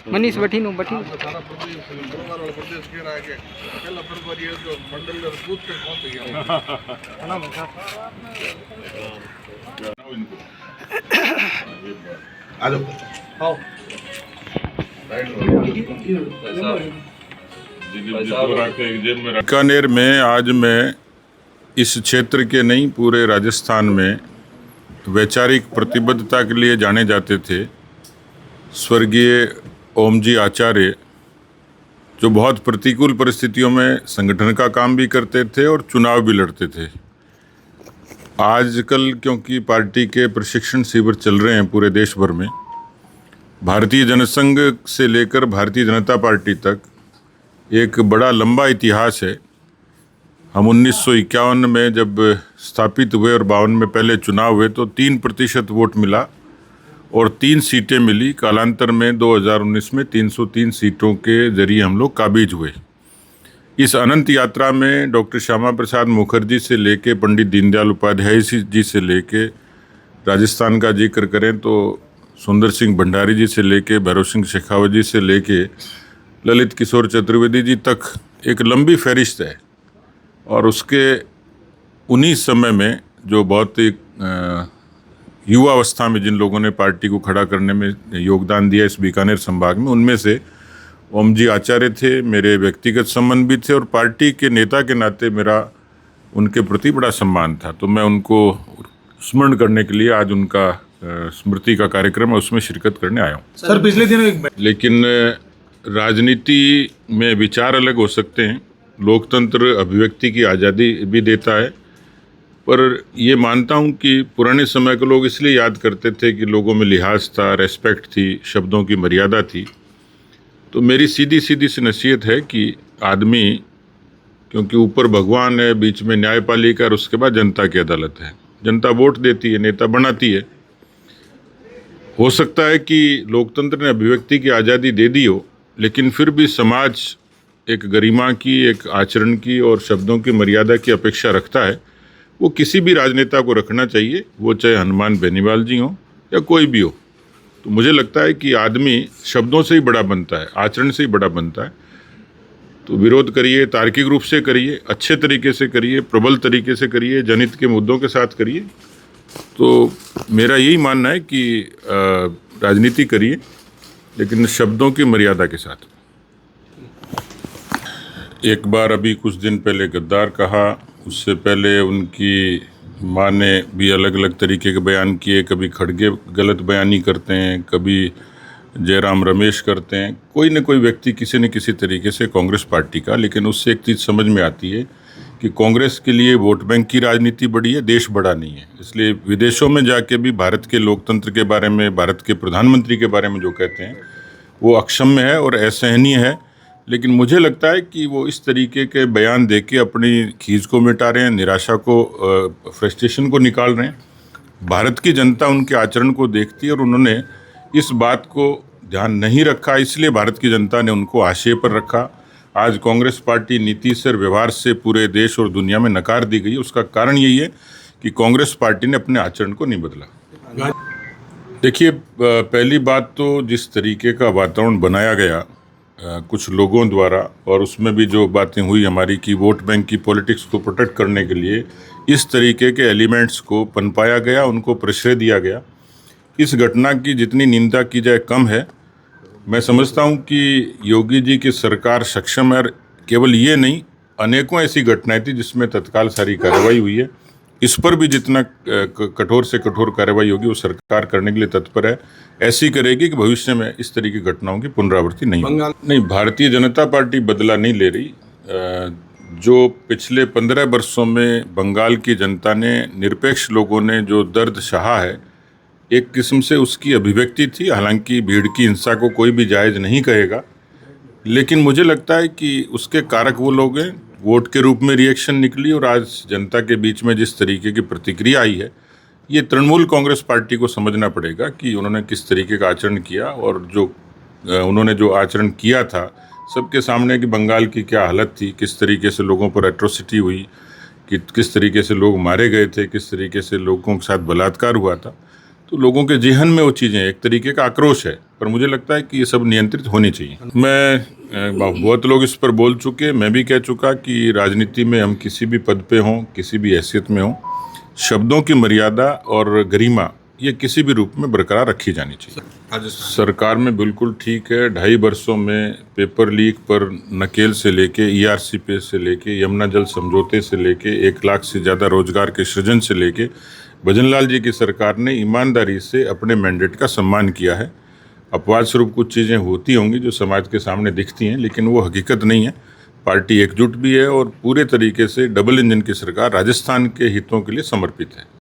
मनीष बठीनु बठी सारा प्रदेश बंगाल वाला प्रदेश कह रहा है कि पहला फरवरी है जो मंडल में कूद के कौन से गया आ जाओ आओ बीकानेर में आज मैं इस क्षेत्र के नहीं पूरे राजस्थान में वैचारिक प्रतिबद्धता के लिए जाने जाते थे स्वर्गीय ओमजी आचार्य, जो बहुत प्रतिकूल परिस्थितियों में संगठन का काम भी करते थे और चुनाव भी लड़ते थे। आजकल क्योंकि पार्टी के प्रशिक्षण शिविर चल रहे हैं पूरे देश भर में, भारतीय जनसंघ से लेकर भारतीय जनता पार्टी तक एक बड़ा लंबा इतिहास है। हम 1951 में जब स्थापित हुए और 52 में पहले चुनाव हुए तो 3% वोट मिला और 3 सीटें मिली। कालांतर में 2019 में 303 सीटों के जरिए हम लोग काबिज हुए। इस अनंत यात्रा में डॉक्टर श्यामा प्रसाद मुखर्जी से लेके पंडित दीनदयाल उपाध्याय जी से लेके, राजस्थान का जिक्र करें तो सुंदर सिंह भंडारी जी से लेके, भैरव सिंह शेखावत जी से लेके ललित किशोर चतुर्वेदी जी तक एक लंबी फहरिस्त है। और उसके उन्हीं समय में जो बहुत ही युवा अवस्था में जिन लोगों ने पार्टी को खड़ा करने में योगदान दिया इस बीकानेर संभाग में, उनमें से ओमजी आचार्य थे। मेरे व्यक्तिगत संबंध भी थे और पार्टी के नेता के नाते मेरा उनके प्रति बड़ा सम्मान था। तो मैं उनको स्मरण करने के लिए आज उनका स्मृति का कार्यक्रम है, उसमें शिरकत करने आया हूँ। सर पिछले दिनों लेकिन राजनीति में विचार अलग हो सकते हैं, लोकतंत्र अभिव्यक्ति की आज़ादी भी देता है, पर ये मानता हूँ कि पुराने समय के लोग इसलिए याद करते थे कि लोगों में लिहाज था, रेस्पेक्ट थी, शब्दों की मर्यादा थी। तो मेरी सीधी सीधी सी नसीहत है कि आदमी, क्योंकि ऊपर भगवान है, बीच में न्यायपालिका और उसके बाद जनता की अदालत है। जनता वोट देती है, नेता बनाती है। हो सकता है कि लोकतंत्र ने अभिव्यक्ति की आज़ादी दे दी हो, लेकिन फिर भी समाज एक गरिमा की, एक आचरण की और शब्दों की मर्यादा की अपेक्षा रखता है। वो किसी भी राजनेता को रखना चाहिए, वो चाहे हनुमान बेनीवाल जी हों या कोई भी हो। तो मुझे लगता है कि आदमी शब्दों से ही बड़ा बनता है, आचरण से ही बड़ा बनता है। तो विरोध करिए, तार्किक रूप से करिए, अच्छे तरीके से करिए, प्रबल तरीके से करिए, जनहित के मुद्दों के साथ करिए। तो मेरा यही मानना है कि राजनीति करिए, लेकिन शब्दों की मर्यादा के साथ। एक बार अभी कुछ दिन पहले गद्दार कहा, उससे पहले उनकी माँ ने भी अलग अलग तरीके के बयान किए। कभी खड़गे गलत बयानी करते हैं, कभी जयराम रमेश करते हैं, कोई न कोई व्यक्ति किसी न किसी तरीके से कांग्रेस पार्टी का। लेकिन उससे एक चीज़ समझ में आती है कि कांग्रेस के लिए वोट बैंक की राजनीति बड़ी है, देश बड़ा नहीं है। इसलिए विदेशों में जाके भी भारत के लोकतंत्र के बारे में, भारत के प्रधानमंत्री के बारे में जो कहते हैं वो अक्षम्य है और असहनीय है। लेकिन मुझे लगता है कि वो इस तरीके के बयान देके अपनी खीज को मिटा रहे हैं, निराशा को, फ्रस्ट्रेशन को निकाल रहे हैं। भारत की जनता उनके आचरण को देखती है और उन्होंने इस बात को ध्यान नहीं रखा, इसलिए भारत की जनता ने उनको हाशिए पर रखा। आज कांग्रेस पार्टी नीति से, व्यवहार से पूरे देश और दुनिया में नकार दी गई। उसका कारण यही है कि कांग्रेस पार्टी ने अपने आचरण को नहीं बदला। देखिए, पहली बात तो जिस तरीके का वातावरण बनाया गया कुछ लोगों द्वारा, और उसमें भी जो बातें हुई हमारी कि वोट बैंक की पॉलिटिक्स को प्रोटेक्ट करने के लिए इस तरीके के एलिमेंट्स को पनपाया गया, उनको प्रश्रय दिया गया। इस घटना की जितनी निंदा की जाए कम है। मैं समझता हूं कि योगी जी की सरकार सक्षम है। केवल ये नहीं, अनेकों ऐसी घटनाएं थी जिसमें तत्काल सारी कार्रवाई हुई है। इस पर भी जितना कठोर से कठोर कार्रवाई होगी वो सरकार करने के लिए तत्पर है। ऐसी करेगी कि भविष्य में इस तरह की घटनाओं की पुनरावृत्ति नहीं होगी। नहीं, भारतीय जनता पार्टी बदला नहीं ले रही। जो पिछले 15 वर्षों में बंगाल की जनता ने, निरपेक्ष लोगों ने जो दर्द सहा है, एक किस्म से उसकी अभिव्यक्ति थी। हालांकि भीड़ की हिंसा को कोई भी जायज़ नहीं कहेगा, लेकिन मुझे लगता है कि उसके कारक वो लोग हैं। वोट के रूप में रिएक्शन निकली और आज जनता के बीच में जिस तरीके की प्रतिक्रिया आई है, ये तृणमूल कांग्रेस पार्टी को समझना पड़ेगा कि उन्होंने किस तरीके का आचरण किया। और जो उन्होंने जो आचरण किया था सबके सामने कि बंगाल की क्या हालत थी, किस तरीके से लोगों पर एट्रोसिटी हुई, कि किस तरीके से लोग मारे गए थे, किस तरीके से लोगों के साथ बलात्कार हुआ था। तो लोगों के जेहन में वो चीज़ें एक तरीके का आक्रोश है, पर मुझे लगता है कि ये सब नियंत्रित होनी चाहिए। बहुत लोग इस पर बोल चुके, मैं भी कह चुका कि राजनीति में हम किसी भी पद पे हों, किसी भी हैसियत में हों, शब्दों की मर्यादा और गरिमा ये किसी भी रूप में बरकरार रखी जानी चाहिए। सरकार में बिल्कुल ठीक है। 2.5 वर्षों में पेपर लीक पर नकेल से लेके ERC पे से लेके यमुना जल समझौते से लेके 1 लाख से ज़्यादा रोजगार के सृजन से लेके भजनलाल जी की सरकार ने ईमानदारी से अपने मैंडेट का सम्मान किया है। अपवाद स्वरूप कुछ चीज़ें होती होंगी जो समाज के सामने दिखती हैं, लेकिन वो हकीकत नहीं है। पार्टी एकजुट भी है और पूरे तरीके से डबल इंजन की सरकार राजस्थान के हितों के लिए समर्पित है।